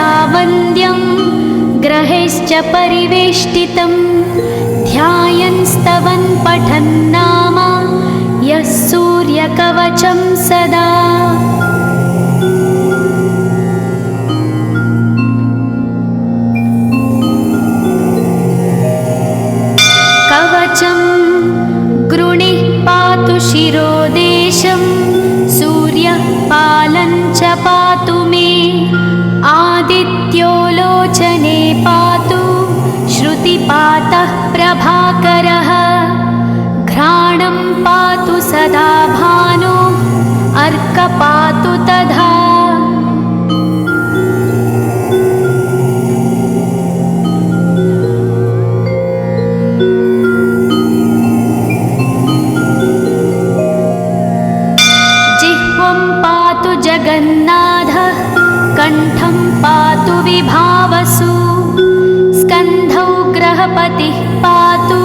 सदा वन्द्यं ग्रहैश्च परिवेष्टितं ध्यायन् स्तवन् पठन् नाम यः सूर्यकवचं सदा। कवचं गृणिः पातु शिरोदेशं सूर्यः पालं च पातु मे आदित्यो लोचने पातु श्रुतिपातः प्रभाकरः घ्राणं पातु सदा भानो अर्क पातु तथा। जगन्नाथः कण्ठं पातु विभावसु स्कन्धौ ग्रहपतिः पातु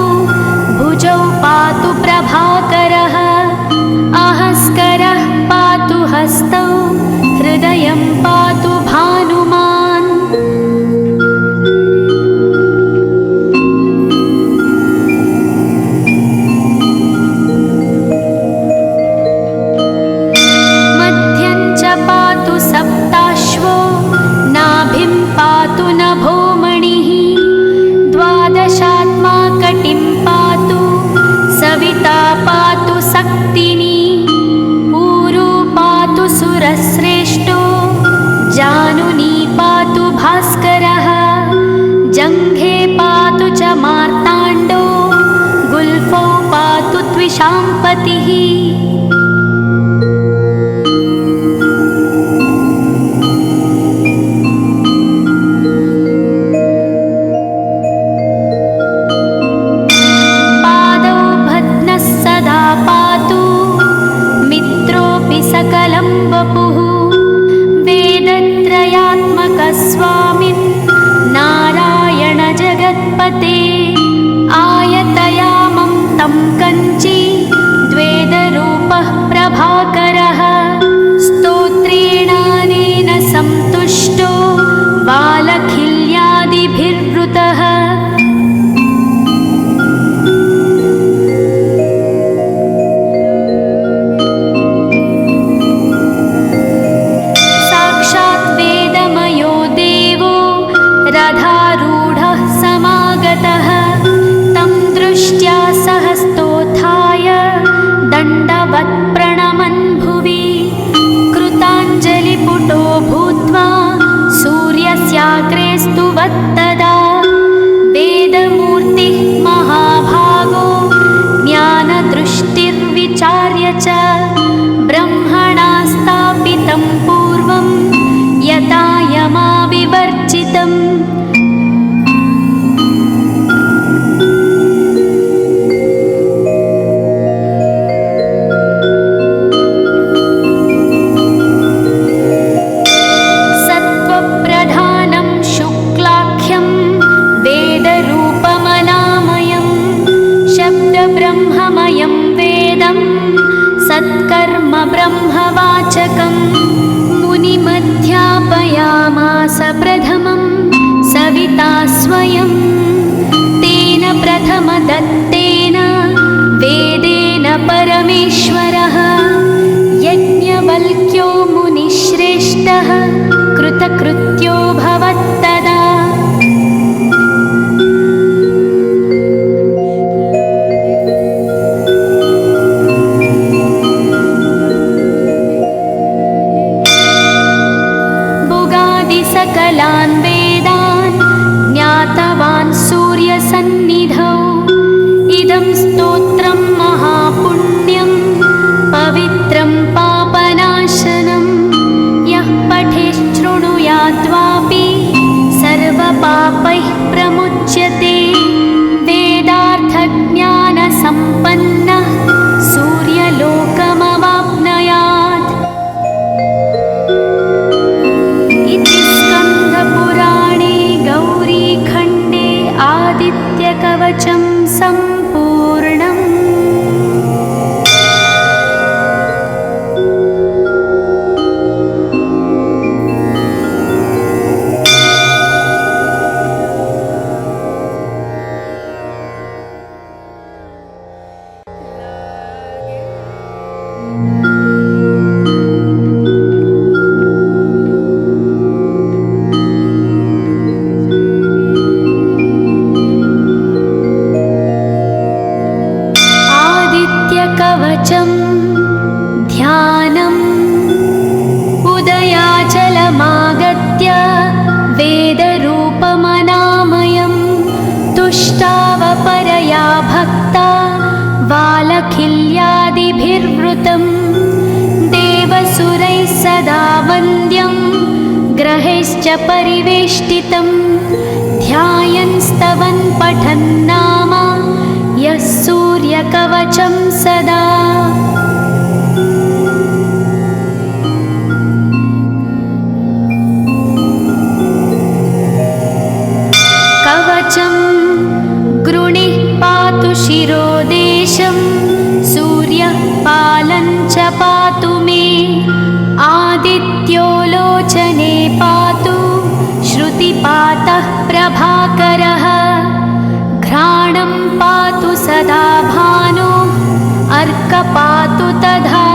भुजौ पातु प्रभाकरः अहस्करः पातु हस्तौ हृदयं पातु भानुमान्। सप्ताश्वो नाभिं पातु नभोमणिः द्वादशात्मा कटिं पातु सविता पातु सक्तिनी ऊरू पातु सुरश्रेष्ठो जानुनी पातु भास्करः जङ्घे पातु च मार्ताण्डो गुल्फौ पातु त्विषाम्पतिः। सकलं वपुः वेदत्रयात्मकस्वामिन् नारायण जगत्पते आयतयामं तं कञ्ची द्वेदरूपः प्रभाकरः स्तोत्रेणानेन संतुष्टो बालखिल्यादिभिर्वृतः। रथारूढः समागतः तं दृष्ट्या सहस्तोत्थाय दण्डवत् प्रणमन् भुवि कृताञ्जलिपुटो भूत्वा सूर्यस्याग्रे स्तुवत्तदा वेदमूर्तिः महाभागो ज्ञानदृष्टिर्विचार्य च ब्रह्मणा स्थापितं पूर्वं यथा यमाविवर्जितम्। सत्त्वप्रधानं शुक्लाख्यं वेदरूपमनामयं शब्दब्रह्ममयं वेदं सत्कर्म ब्रह्मवाचकम् मुनिमध्यापयामास प्रथमं सविता स्वयं तेन प्रथमदत्तेन वेदेन परमेश्वरः यज्ञवल्क्यो मुनिश्रेष्ठः कृतकृत्यो भवत्तदा। सकलान् वेदान् ज्ञातवान् सूर्यसन्निधौ इदं स्तोत्रं महापुण्यं पवित्रं पापनाशनं यः पठेच्छृणुयाद्वापि परिवृतं देवसुरैः सदा वन्द्यं ग्रहैश्च परिवेष्टितं ध्यायन् स्तवन् पठन् नाम यः सूर्यकवचं सदा। कवचं गृणिः पातु शिरोदेशं सूर्यः पालं च पातु मे आदित्यो लोचने पातु श्रुतिपातः प्रभाकरः घ्राणं पातु सदा भानो अर्क पातु तथा।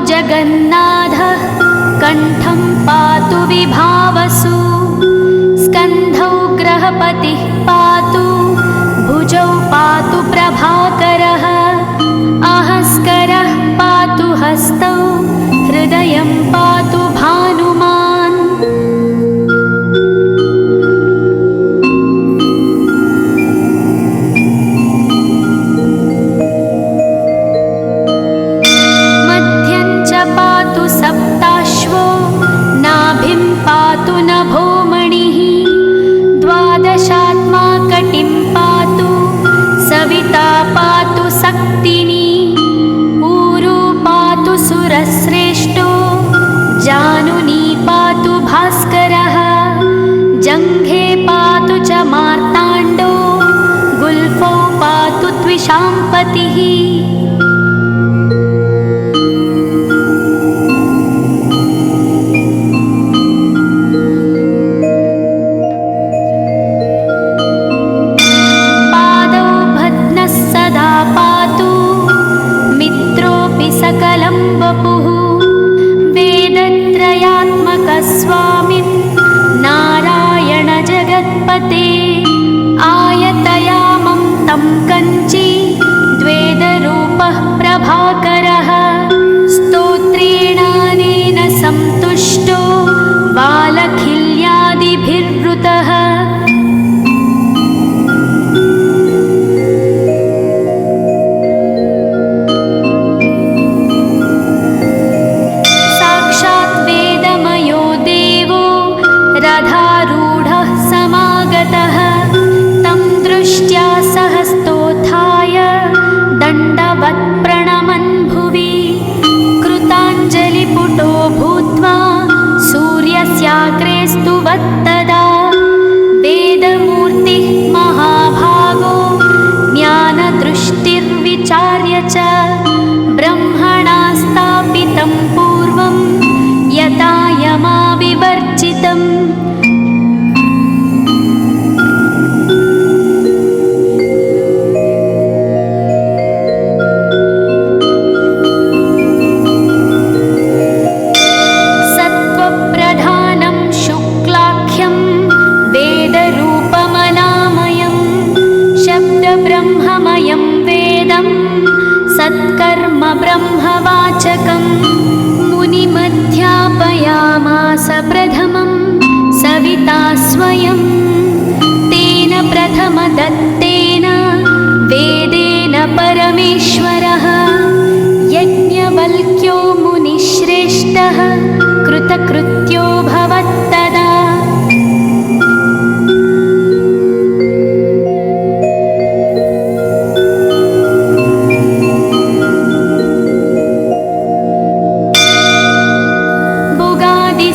जगन्नाथः कण्ठं पातु विभावसु स्कन्धौ ग्रहपतिः पातु भुजौ पातु प्रभाकरः अहस्करः पातु हस्तौ हृदयं पातु भानुमान्। सप्ताश्वो नाभिं पातु नभोमणिः द्वादशात्मा कटिं पातु सविता पातु सक्तिनी ऊरू पातु सुरश्रेष्ठो जानुनी पातु भास्करः जङ्घे पातु च मार्ताण्डो गुल्फौ पातु त्विषाम्पतिः। सकलं वपुः वेदत्रयात्मकस्वामिन् नारायण जगत्पते आयतयामं तं कञ्ची द्वेदरूपः प्रभाकरः स्तोत्रेणानेन सन्तुष्टो बालखिल्यादिभिर्वृतः। रथारूढः समागतः तं दृष्ट्या सहस्तोत्थाय दण्डवत् प्रणमन् भुवि कृताञ्जलिपुटो भूत्वा सूर्यस्याग्रे स्तुवत्तदा वेदमूर्तिः महाभागो ज्ञानदृष्टिर्विचार्य च ब्रह्मणा स्थापितं पूर्वं यथा यमाविवर्जितम्। सत्त्वप्रधानं शुक्लाख्यं वेदरूपमनामयं शब्दब्रह्ममयं वेदं सत्कर्म ब्रह्मवाचकम् मुनिमध्यापयामास प्रथमं सविता स्वयं तेन प्रथमदत्तेन वेदेन परमेश्वरः यज्ञवल्क्यो मुनिश्रेष्ठः कृतकृत्यो भवत्तदा।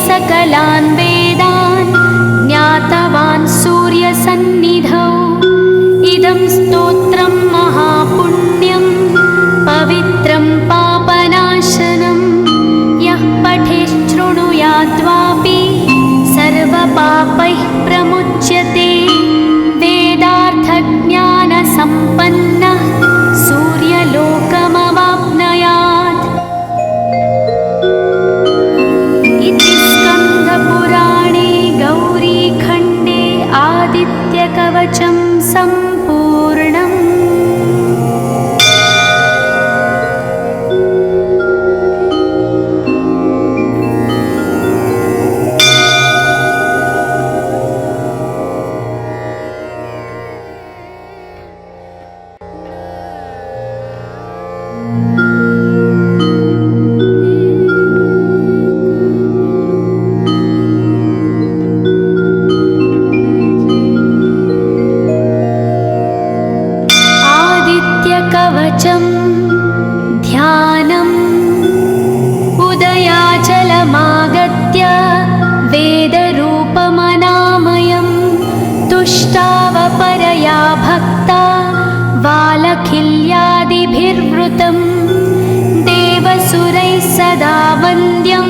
सकलान् वेदान् ज्ञातवान् सूर्यसन्निधौ इदं स्तोत्रं महापुण्यं पवित्रं पापनाशनं यः पठेच्छृणुयाद्वापि सर्वपापैः प्रमुच्यते वेदार्थज्ञानसम्पन्नः सूर्यलोकमवाप्नुयात्। इति स्कन्दपुराणे गौरीखण्डे आदित्यकवचं सम्पूर्णम्। भावपरया भक्ता वालखिल्यादिभिर्वृतं देवसुरैः सदा वन्द्यं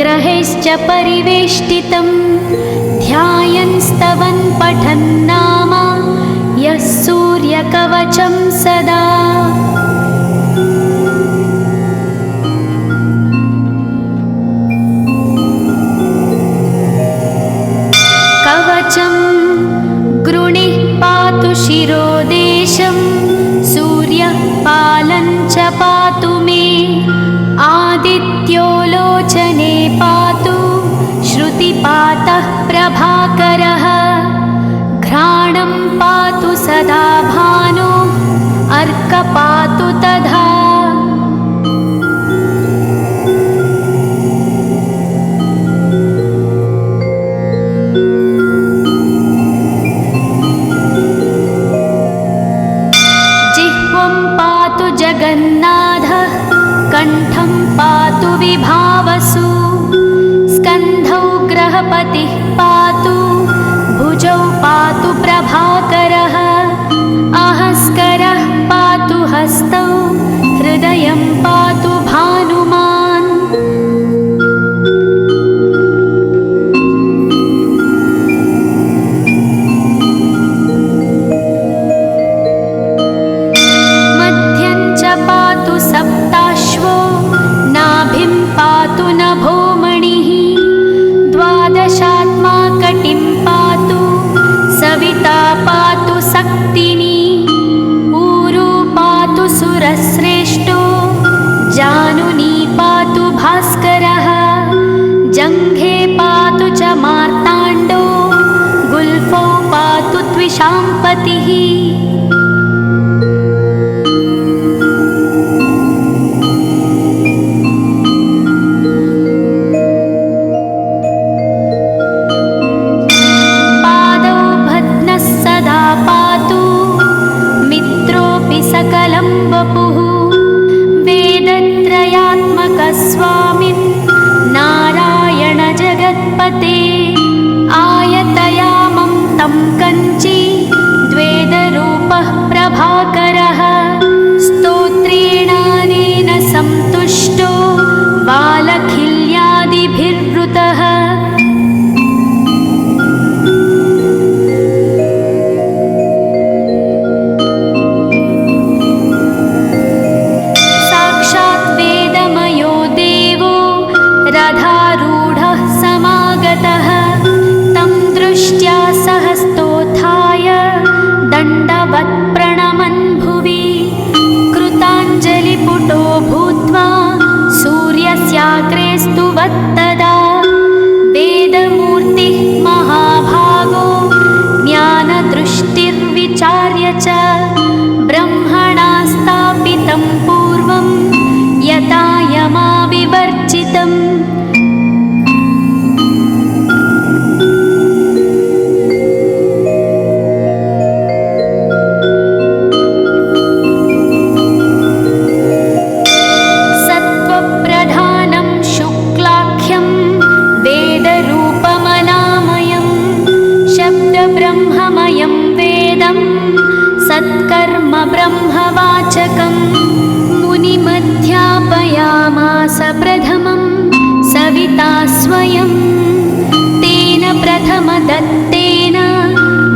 ग्रहैश्च परिवेष्टितं ध्यायन् स्तवन् पठन् नाम यः सूर्यकवचं सदा। कवचं गृणिः पातु शिरोदेशं सूर्यः पालं च पातु मे आदित्यो लोचने पातु श्रुतिपातः प्रभाकरः घ्राणं पातु सदा भानो अर्क पातु तथा। जगन्नाथः कण्ठं पातु विभावसु स्कन्धौ ग्रहपतिः पातु भुजौ पातु प्रभाकरः अहस्करः पातु हस्तौ हृदयं पातु भानुमान्। सप्ताश्वो नाभिं पातु नभोमणिः द्वादशात्मा कटिं पातु सविता पातु सक्तिनी ऊरू पातु सुरश्रेष्ठो जानुनी पातु भास्करः जङ्घे पातु च मार्ताण्डो गुल्फौ पातु त्विषाम्पतिः। सकलं वपुः वेदत्रयात्मकस्वामिन् नारायण जगत्पते आयतयामं तं कञ्ची द्वेदरूपः प्रभाकरः स्तोत्रेणानेन सन्तुष्टो वालखिल्यादिभिर्वृतः। रथारूढः समागतः तं दृष्ट्या सहस्तोत्थाय दण्डवत् प्रणमन् भुवि कृताञ्जलिपुटो भूत्वा सूर्यस्याग्रे स्तुवत्तदा वेदमूर्तिः महाभागो ज्ञानदृष्टिर्विचार्य च ब्रह्मणा स्थापितं पूर्वं यथा यमाविवर्जितम्। सत्त्वप्रधानं शुक्लाख्यं वेदरूपमनामयं शब्दब्रह्ममयं वेदं सत्कर्म ब्रह्मवाचकं मुनिमध्यापयामास प्रथमं सविता स्वयं तेन प्रथमदत्तेन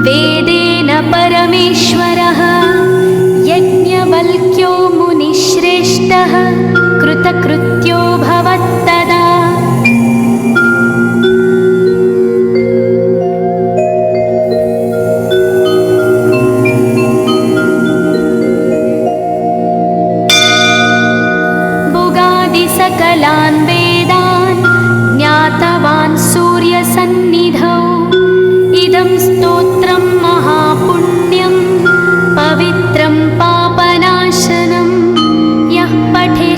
वेदेन परमेश्वरः यज्ञवल्क्यो मुनिश्रेष्ठः कृतकृत्यो भवत्तदा। सकलान् वेदान् ज्ञातवान् सूर्यसन्निधौ इदं स्तोत्रं महापुण्यं पवित्रं पापनाशनं यः पठे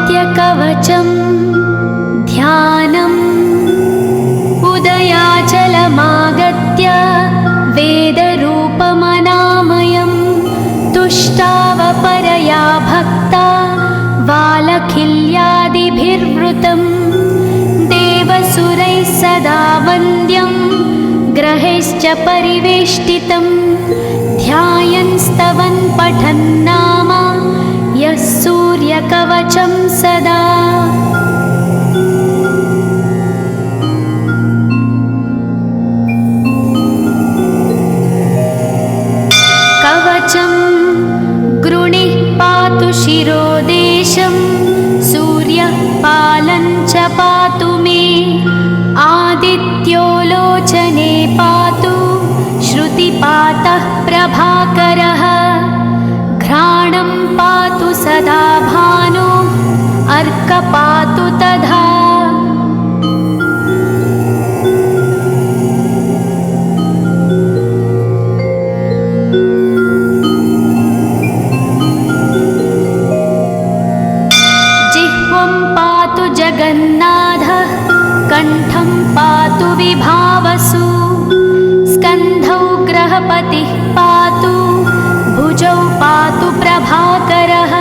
आदित्यकवचं ध्यानम् उदयाचलमागत्य वेदरूपमनामयं तुष्टावपरया भक्ता वालखिल्यादिभिर्वृतं देवसुरैः सदा वन्द्यं ग्रहैश्च परिवेष्टितं ध्यायन् स्तवन् पठन् नाम यः सूर्यकवचं सदा। कवचं गृणिः पातु शिरोदेशं सूर्यः पालं च पातु मे आदित्यो लोचने पातु श्रुतिपातः प्रभाकरः घ्राणं पातु सदा भानो अर्कपातु तथा। जिह्वं पातु जगन्नाथः कण्ठं पातु विभावसु स्कन्धौ ग्रहपतिः पातु भुजौ पातु प्रभाकरः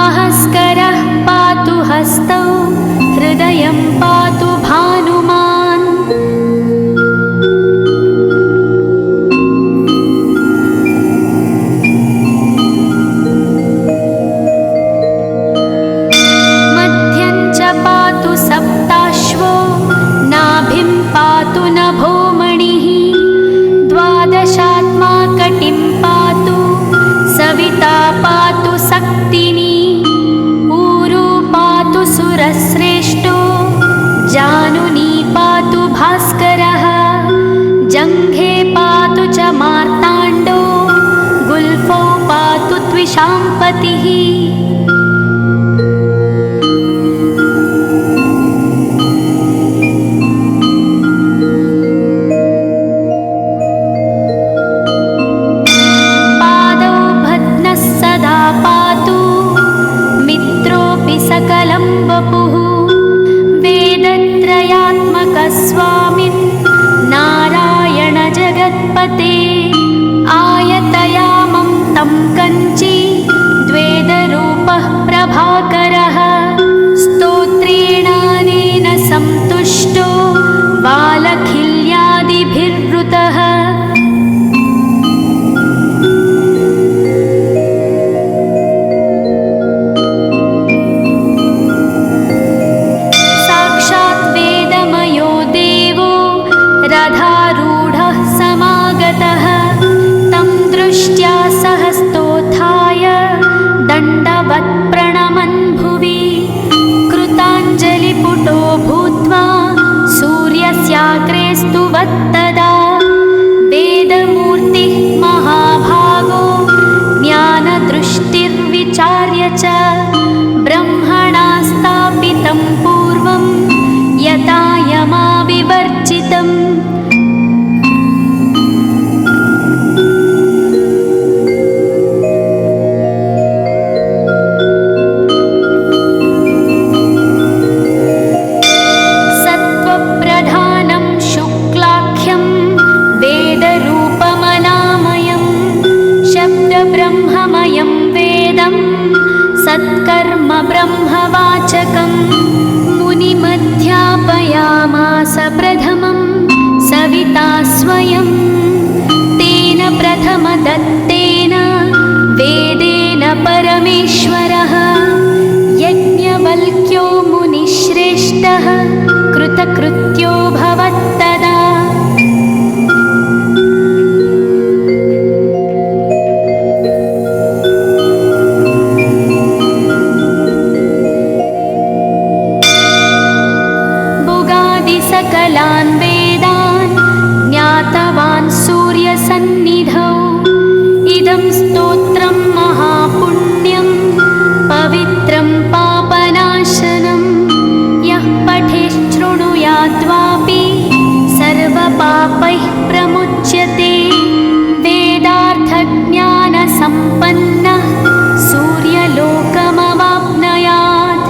अहस्करः पातु हस्तौ हृदयं पातु भानुमान्। मध्यं च पातु सप्ताश्वो नाभिं पातु नभोमणिः द्वादशात्मा कटिं पातु सविता पातु सक्तिनी ऊरू पातु सुरश्रेष्ठो जानुनी पातु भास्करः जङ्घे पातु च मार्ताण्डो गुल्फौ पातु त्विषाम्पतिः। सकलं वपुः वेदत्रयात्मकस्वामिन् नारायण जगत्पते आयतयामं तं कञ्ची द्वेदरूपः प्रभाकरः स्तोत्रेणानेन संतुष्टो वालखिल्यादिभिर्वृतः। रथारूढः समागतः तं दृष्ट्या सहस्तोत्थाय दण्डवत् प्रणमन् भुवि कृताञ्जलिपुटो भूत्वा सूर्यस्याग्रे स्तुवत्तदा वेदमूर्तिः महाभागो ज्ञानदृष्टिर्विचार्य च ब्रह्मणा स्थापितं पूर्वं यथा यमाविवर्जितम्। सत्त्वप्रधानं शुक्लाख्यं वेदरूपमनामयं शब्दब्रह्ममयं वेदं सत्कर्म ब्रह्मवाचकं मुनिमध्यापयामास प्रथमं सविता स्वयं तेन प्रथमदत्तेन वेदेन परमेश्वरः यज्ञवल्क्यो मुनिश्रेष्ठः कृतकृत्यो भवत्तदा। सकलान् वेदान् ज्ञातवान् सूर्यसन्निधौ इदं स्तोत्रं महापुण्यं पवित्रं पापनाशनं यः पठेच्छृणुयाद्वापि सर्वपापैः प्रमुच्यते वेदार्थज्ञानसम्पन्नः सूर्यलोकमवाप्नुयात्।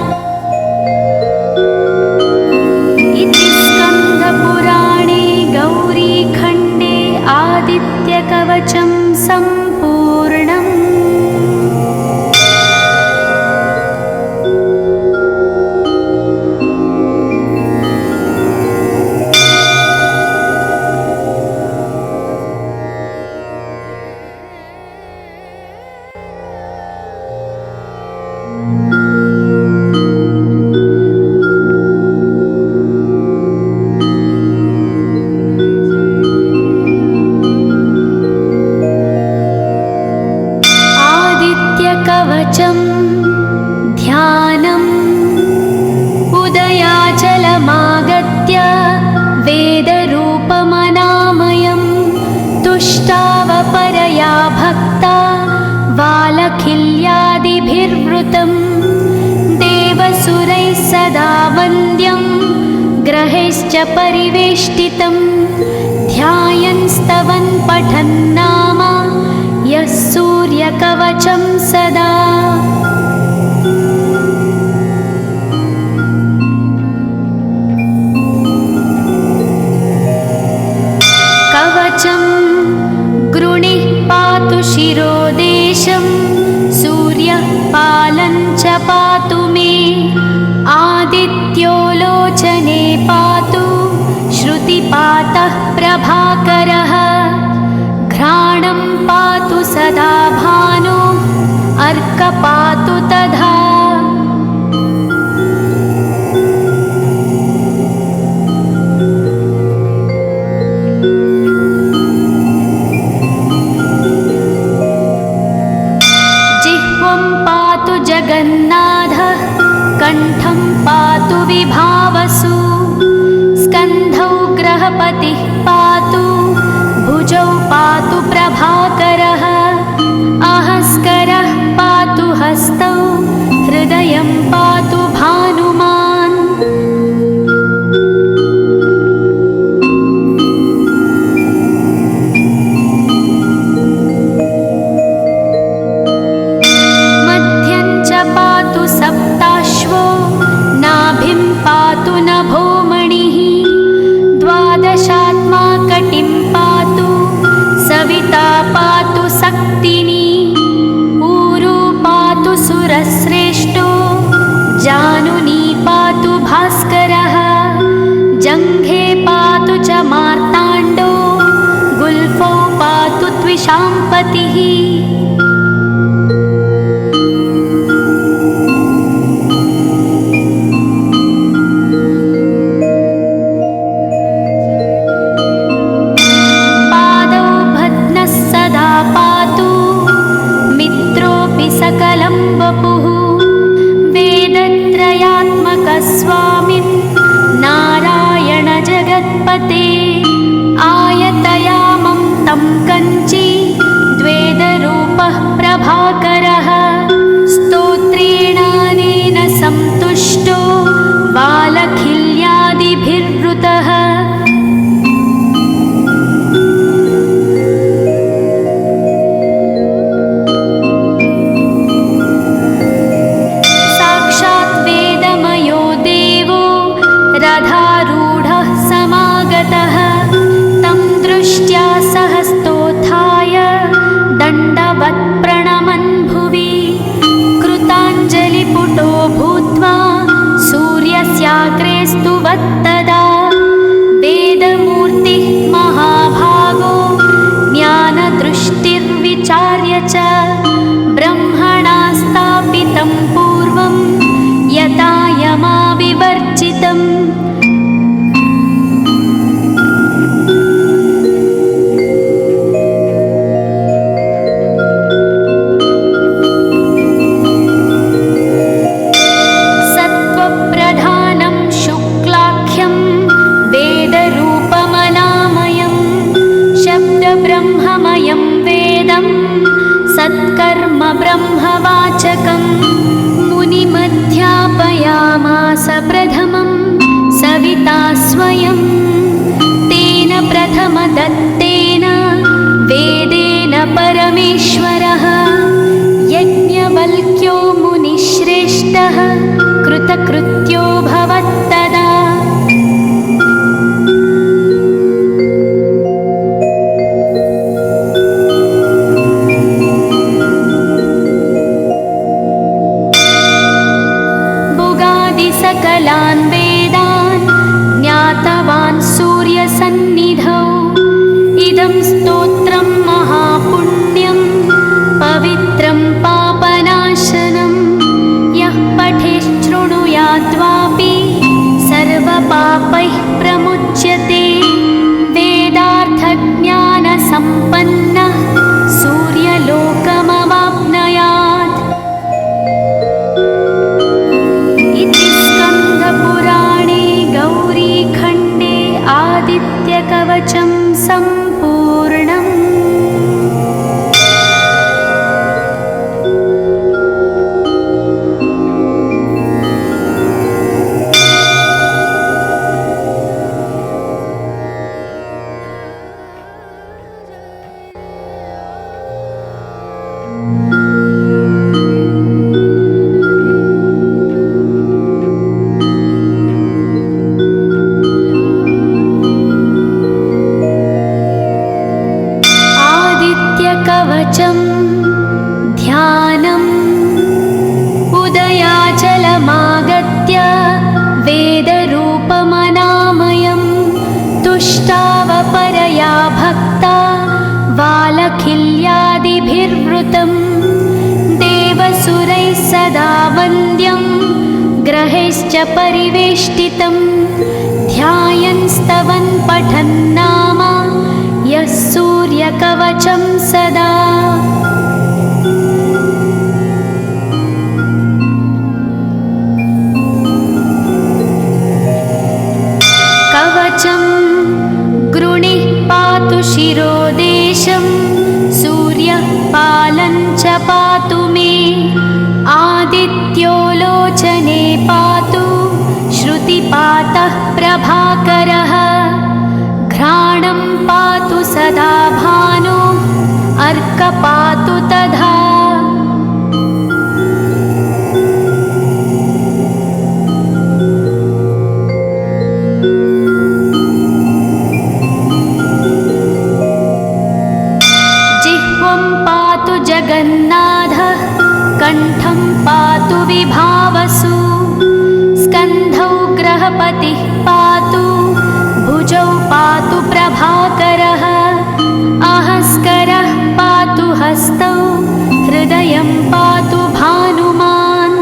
सदा वन्द्यं ग्रहैश्च परिवेष्टितं ध्यायन् स्तवन् पठन् नाम यः सूर्यकवचं सदा। कवचं गृणिः पातु शिरोदेशं सूर्यः पालं च पातु मे आदित्यो लोचने पातु श्रुतिपातः प्रभाकरः घ्राणं पातु सदा भानो अर्क पातु तथा। जिह्वं पातु जगन्नाथः कण्ठं पातु विभावसु स्कन्धौ ग्रहपतिः पातु भुजौ पातु प्रभाकरः अहस्करः पातु हस्तौ हृदयं पातु भानुमान्। मध्यं च पातु सप्ताश्वो नाभिं पातु नभोमणिः द्वादशात्मा कटिं पातु सविता पातु सक्तिनी ऊरू पातु सुरश्रेष्ठो जानुनी पातु भास्करः जङ्घे पातु च मार्ताण्डो गुल्फौ पातु त्विषाम्पतिः। सकलं वपुः वेदत्रयात्मकस्वामिन् नारायण जगत्पते आयतयामं तं कञ्ची द्वेदरूपः प्रभाकरः स्तोत्रेणानेन संतुष्टो बालखिल्यादिभिर्वृतः। रथारूढः समागतः तं दृष्ट्या सहस्तोत्थाय दण्डवत् प्रणमन् भुवि कृताञ्जलिपुटो भूत्वा सूर्यस्याग्रे स्तुवत्तदा वेदमूर्तिः महाभागो ज्ञानदृष्टिर्विचार्य च ब्रह्मणा स्थापितं पूर्वं यथा यमाविवर्जितम्। सत्त्वप्रधानं शुक्लाख्यं वेदरूपमनामयं शब्दब्रह्ममयं वेदं सत्कर्म ब्रह्मवाचकं मुनिमध्यापयामास प्रथमं सविता स्वयं तेन प्रथमदत्तेन वेदेन परमेश्वरः यज्ञवल्क्यो मुनिश्रेष्ठः कृतकृत्यो भवत्तदा। सकलान् वेदान् ज्ञातवान् सूर्यसन्निधौ इदं स्तोत्रं महापुण्यं पवित्रं पापनाशनं यः पठेच्छृणुयाद्वापि सर्वपापैः प्रमुच्यते वेदार्थज्ञानसम्पन्नः सूर्यलोकमवाप्नुयात्। पुराणे गौरीखण्डे आदित्यकवचं सम्पूर्णम्। परिवेष्टितं ध्यायन् स्तवन् पठन् नाम यः सूर्यकवचं सदा। कवचं गृणिः पातु शिरोदेशं सूर्यः पालं च पातु मे आदित्यो लोचने पातु श्रुतिपातः प्रभाकरः घ्राणं पातु सदा भानो अर्क पातु तथा। जिह्वं पातु जगन्नाथः कण्ठं पातु विभावसु स्कन्धौ ग्रहपतिः पातु भुजौ पातु प्रभाकरः अहस्करः पातु हस्तौ हृदयं पातु भानुमान्।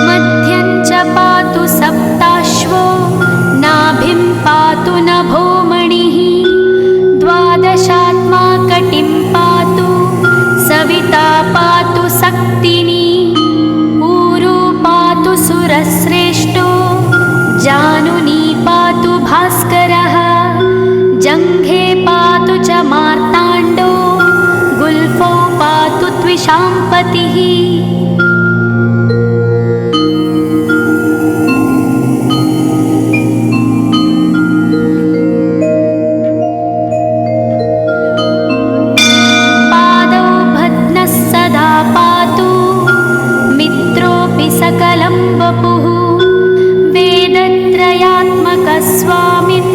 मध्यं च पातु सप्ताश्वो नाभिं पातु नभोमणिः द्वादशात्मा कटिं पातु सविता पातु सक्तिनी ऊरू पातु सुरश्रेष्ठो जानुनी पातु भास्करः जङ्घे पातु च मार्ताण्डो गुल्फौ पातु त्विषाम्पतिः। सकलं वपुः वेदत्रयात्मकस्वामिन्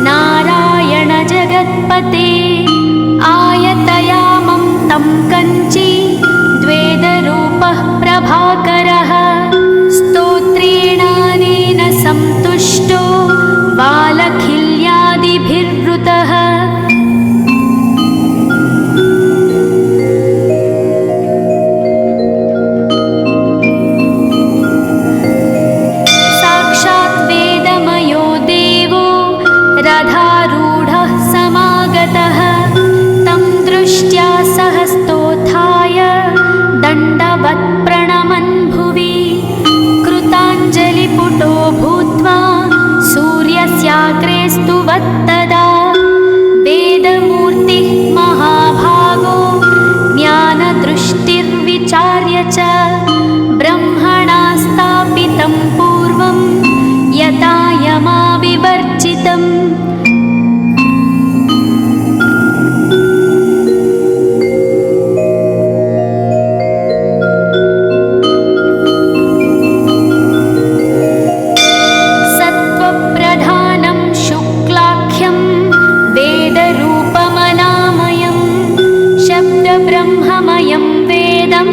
नारायण जगत्पते आयतयामं तं कञ्ची द्वेदरूपः प्रभाकरः स्तोत्रेणानेन सन्तुष्टो बालखिल्यादिभिर्वृतः। रथारूढः समागतः तं दृष्ट्या सहस्तोत्थाय दण्डवत् प्रणमन् भुवि कृताञ्जलिपुटो भूत्वा सूर्यस्याग्रे स्तुवत्तदा वेदमूर्तिः महाभागो ज्ञानदृष्टिर्विचार्य च ब्रह्मणा स्थापितं पूर्वं यथा यमाविवर्जितम्। सत्त्वप्रधानं शुक्लाख्यं वेदरूपमनामयं शब्दब्रह्ममयं वेदं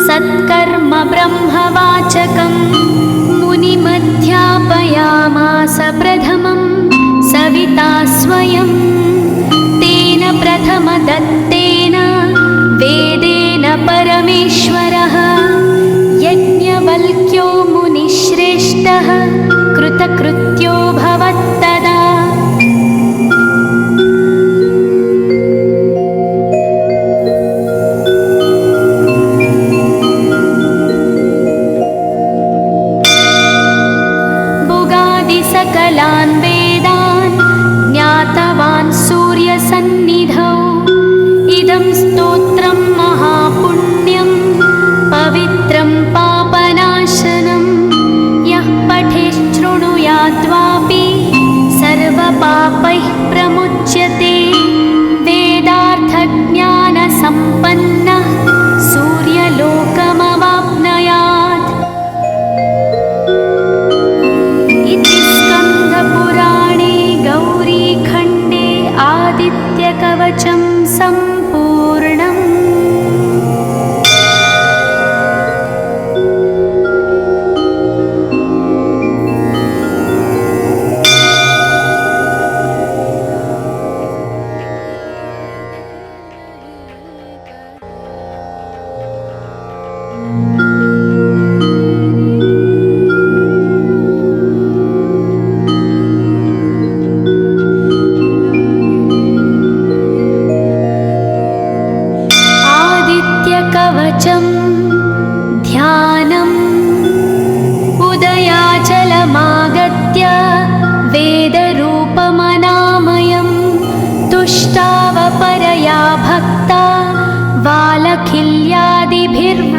सत्कर्म ब्रह्मवाचकम् मुनिमध्यापयामास प्रथमं सविता स्वयं तेन प्रथमदत्तेन वेदेन परमेश्वरः यज्ञवल्क्यो मुनिश्रेष्ठः कृतकृत्यो भवत्तदा। सकलान् वेदान् ज्ञातवान् सूर्यसन्निधौ इदं स्तोत्रं महापुण्यं पवित्रं पापनाशनं यः पठेच्छृणुयाद्वापि सर्वपापैः प्रमुच्यते वेदार्थज्ञानसम्पन्नः सूर्यलोकमवाप्नुयात्। पुराणे गौरीखण्डे आदित्यकवचं सम्पूर्णम्। ॐ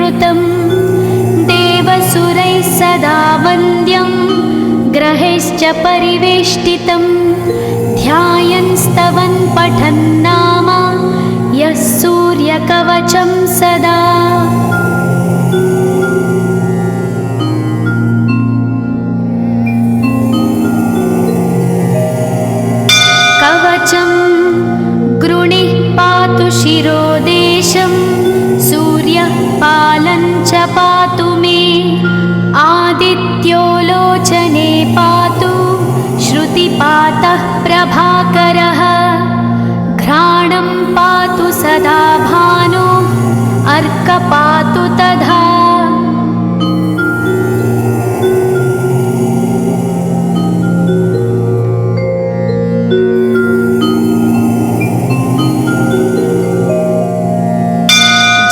विवृतं देवसुरैः सदा वन्द्यं ग्रहैश्च परिवेष्टितं ध्यायन् स्तवन् पठन् नाम यः सूर्यकवचं सदा। कवचं गृणिः पातु शिरोदेशं सूर्यः पालं च पातु मे आदित्यो लोचने पातु श्रुतिपातः प्रभाकरः घ्राणं पातु सदा भानो अर्कपातु तथा।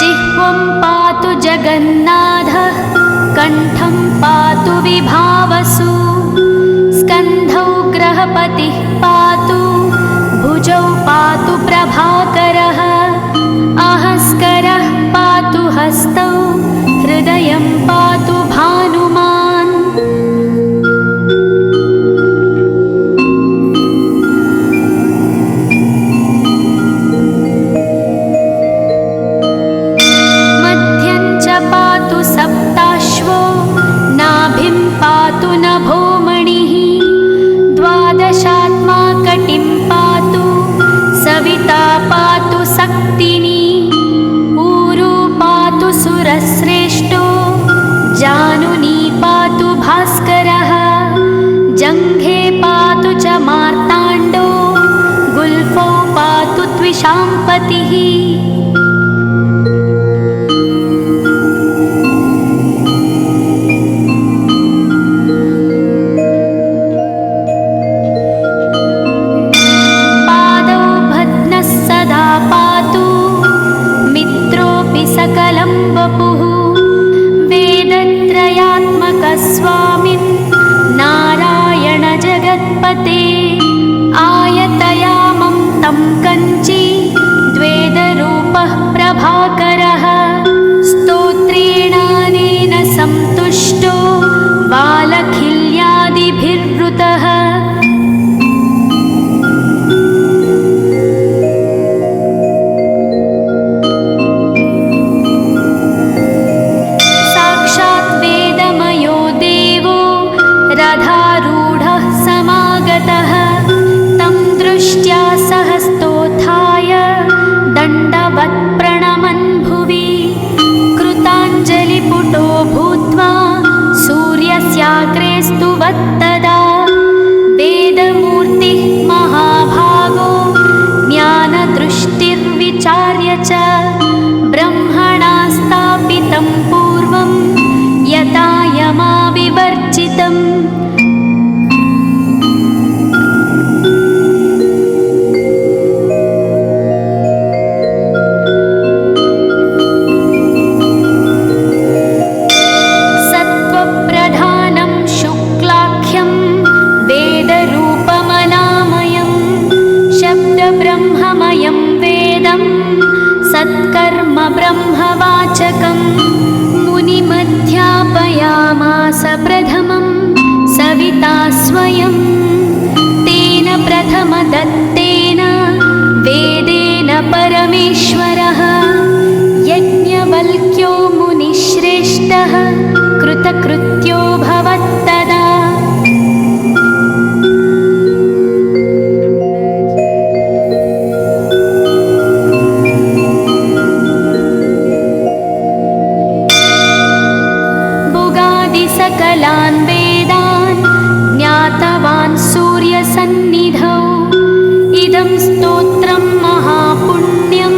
जिह्वं पातु जगन्नाथः कण्ठं पातु विभावसु स्कन्धौ ग्रहपतिः पातु भुजौ पातु प्रभाकरः अहस्करः पातु हस्तौ हृदयं पातु भानुमान्। मध्यं च पातु सप्ताश्वो नाभिं पातु नभोमणिः द्वादशात्मा कटिं पातु सविता पातु सक्तिनी ऊरू पातु सुरश्रेष्ठो जानुनी पातु भास्करः जङ्घे पातु च मार्ताण्डो गुल्फौ पातु त्विषाम्पतिः। सकलं वपुः वेदत्रयात्मकस्वामिन् नारायण जगत्पते आयतयामं तं कञ्ची द्वेदरूपः प्रभाकरः स्तोत्रेणानेन सन्तुष्टो बालखिल्यादिभिर्वृतः। रथारूढः समागतः तं दृष्ट्या सहस्तोत्थाय दण्डवत् प्रणमन् भुवि कृताञ्जलिपुटो भूत्वा सूर्यस्याग्रे स्तुवत्तदा वेदमूर्तिः महाभागो ज्ञानदृष्टिर्विचार्य च ब्रह्मणा स्थापितं पूर्वं यथा यमाविवर्जितम्। सत्त्वप्रधानं शुक्लाख्यं वेदरूपमनामयं शब्दब्रह्ममयं वेदं सत्कर्म ब्रह्मवाचकम् मुनिमध्यापयामास प्रथमं सविता स्वयं तेन प्रथमदत्तेन वेदेन परमेश्वरः यज्ञवल्क्यो मुनिश्रेष्ठः कृतकृत्यो भवत्तदा। सकलान् वेदान् ज्ञातवान् सूर्यसन्निधौ इदं स्तोत्रं महापुण्यं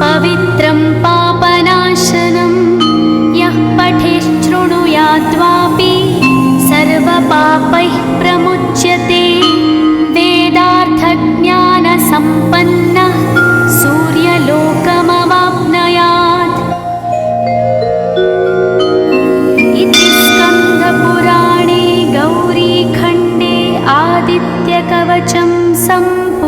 पवित्रं पापनाशनं यः पठेच्छृणुयाद्वापि सर्वपापैः प्रमुच्यते वेदार्थज्ञानसम्पन्नः सूर्यलोकमवाप्नुयात्। इति स्कन्दपुराणे गौरीखण्डे आदित्यकवचं सम्पूर्णम्।